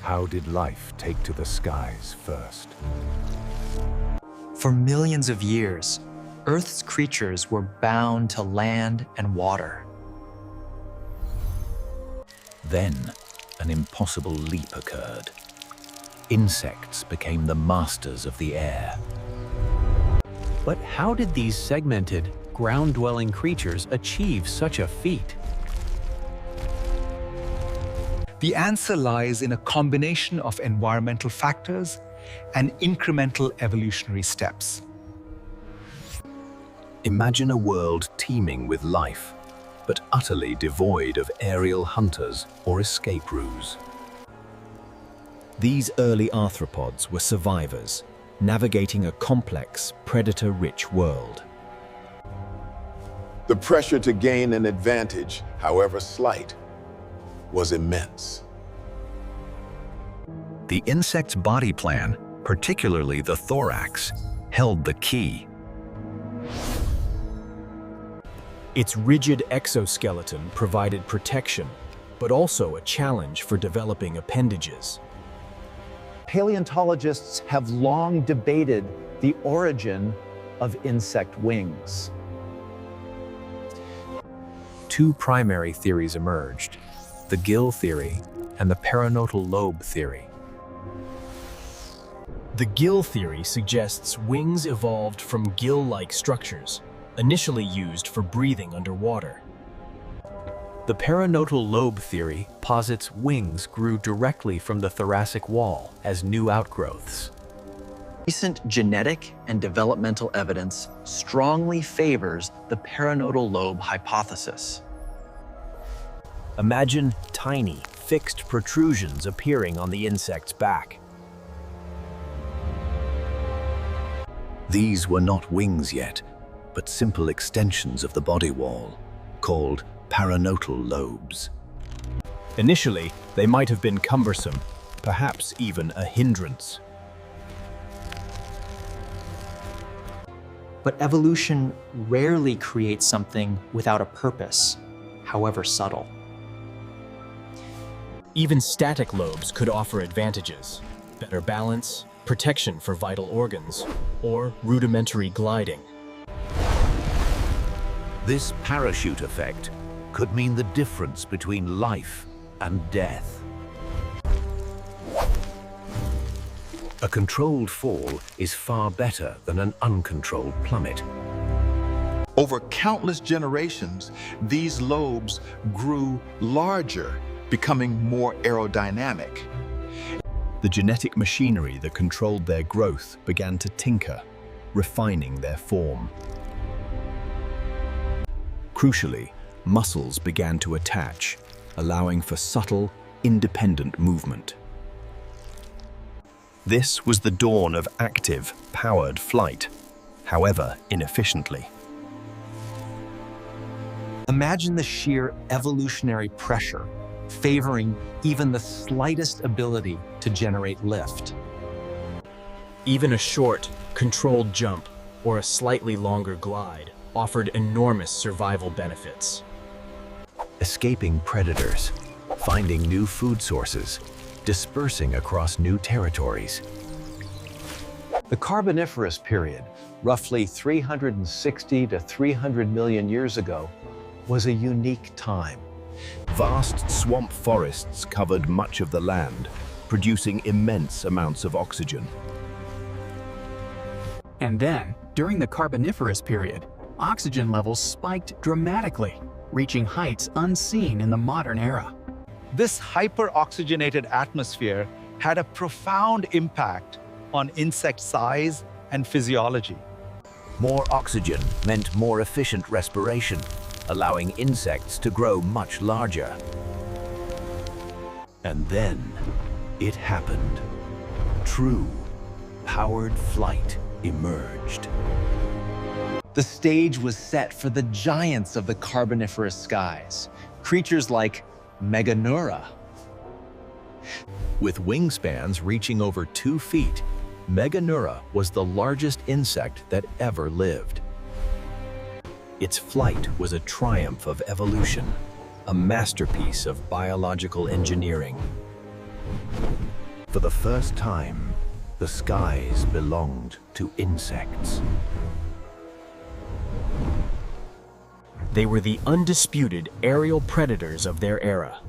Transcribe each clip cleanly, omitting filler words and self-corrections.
How did life take to the skies first? For millions of years, Earth's creatures were bound to land and water. Then, an impossible leap occurred. Insects became the masters of the air. But how did these segmented, ground-dwelling creatures achieve such a feat? The answer lies in a combination of environmental factors and incremental evolutionary steps. Imagine a world teeming with life, but utterly devoid of aerial hunters or escape routes. These early arthropods were survivors, navigating a complex, predator-rich world. The pressure to gain an advantage, however slight, was immense. The insect's body plan, particularly the thorax, held the key. Its rigid exoskeleton provided protection, but also a challenge for developing appendages. Paleontologists have long debated the origin of insect wings. Two primary theories emerged: the gill theory and the paranotal lobe theory. The gill theory suggests wings evolved from gill-like structures, initially used for breathing underwater. The paranotal lobe theory posits wings grew directly from the thoracic wall as new outgrowths. Recent genetic and developmental evidence strongly favors the paranotal lobe hypothesis. Imagine tiny, fixed protrusions appearing on the insect's back. These were not wings yet, but simple extensions of the body wall, called paranotal lobes. Initially, they might have been cumbersome, perhaps even a hindrance. But evolution rarely creates something without a purpose, however subtle. Even static lobes could offer advantages: better balance, protection for vital organs, or rudimentary gliding. This parachute effect could mean the difference between life and death. A controlled fall is far better than an uncontrolled plummet. Over countless generations, these lobes grew larger, becoming more aerodynamic. The genetic machinery that controlled their growth began to tinker, refining their form. Crucially, muscles began to attach, allowing for subtle, independent movement. This was the dawn of active, powered flight, however inefficiently. Imagine the sheer evolutionary pressure favoring even the slightest ability to generate lift. Even a short, controlled jump or a slightly longer glide offered enormous survival benefits. Escaping predators, finding new food sources, dispersing across new territories. The Carboniferous period, roughly 360 to 300 million years ago, was a unique time. Vast swamp forests covered much of the land, producing immense amounts of oxygen. And then, during the Carboniferous period, oxygen levels spiked dramatically, reaching heights unseen in the modern era. This hyper-oxygenated atmosphere had a profound impact on insect size and physiology. More oxygen meant more efficient respiration, allowing insects to grow much larger. And then, it happened. True, powered flight emerged. The stage was set for the giants of the Carboniferous skies, creatures like Meganeura. With wingspans reaching over 2 feet, Meganeura was the largest insect that ever lived. Its flight was a triumph of evolution, a masterpiece of biological engineering. For the first time, the skies belonged to insects. They were the undisputed aerial predators of their era.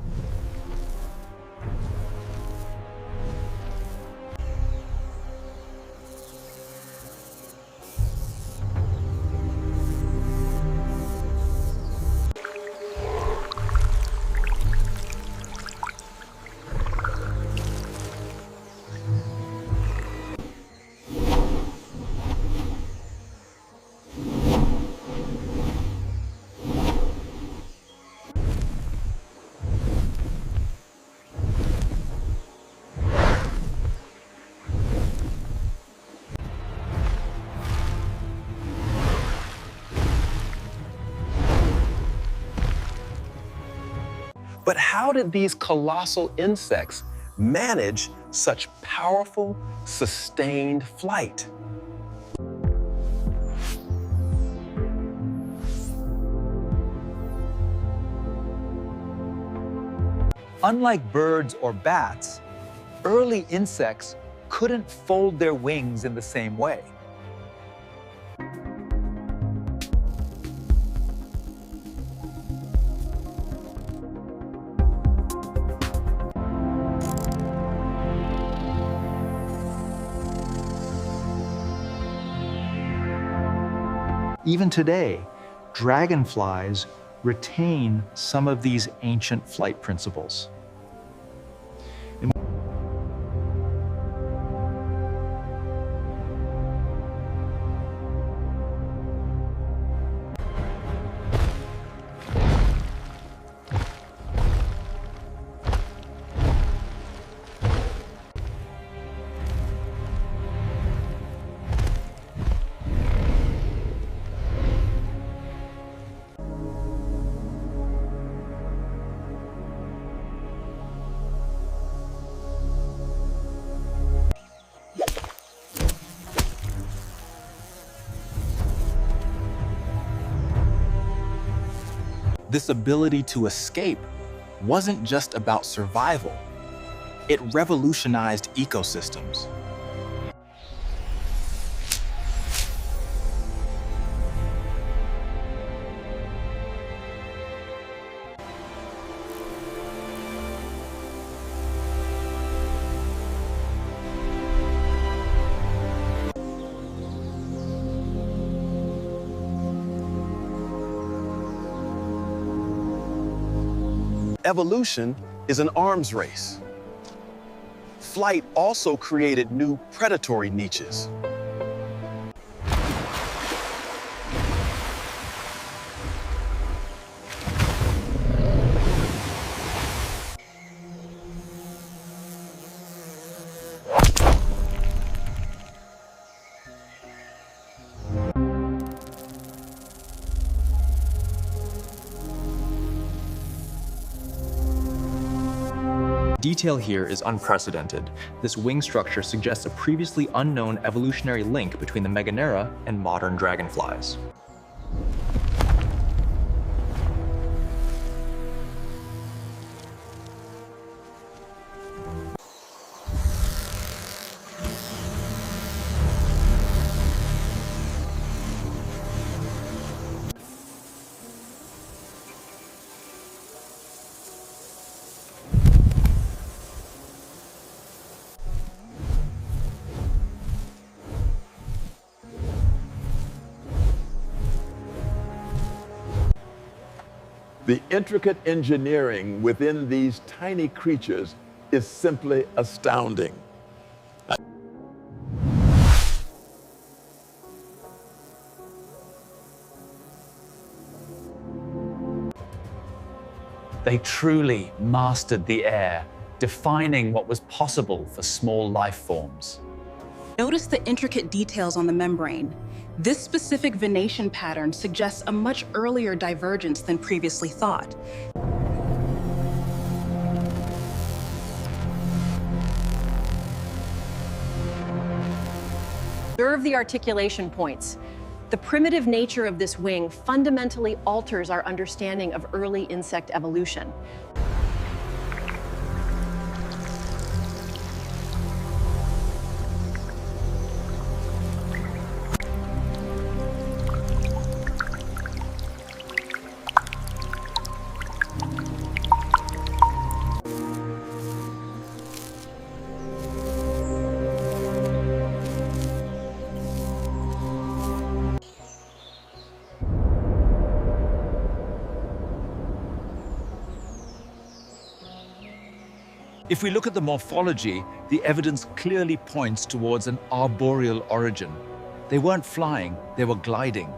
But how did these colossal insects manage such powerful, sustained flight? Unlike birds or bats, early insects couldn't fold their wings in the same way. Even today, dragonflies retain some of these ancient flight principles. This ability to escape wasn't just about survival. It revolutionized ecosystems. Evolution is an arms race. Flight also created new predatory niches. Detail here is unprecedented. This wing structure suggests a previously unknown evolutionary link between the Meganeura and modern dragonflies. The intricate engineering within these tiny creatures is simply astounding. They truly mastered the air, defining what was possible for small life forms. Notice the intricate details on the membrane. This specific venation pattern suggests a much earlier divergence than previously thought. Observe the articulation points. The primitive nature of this wing fundamentally alters our understanding of early insect evolution. If we look at the morphology, the evidence clearly points towards an arboreal origin. They weren't flying, they were gliding.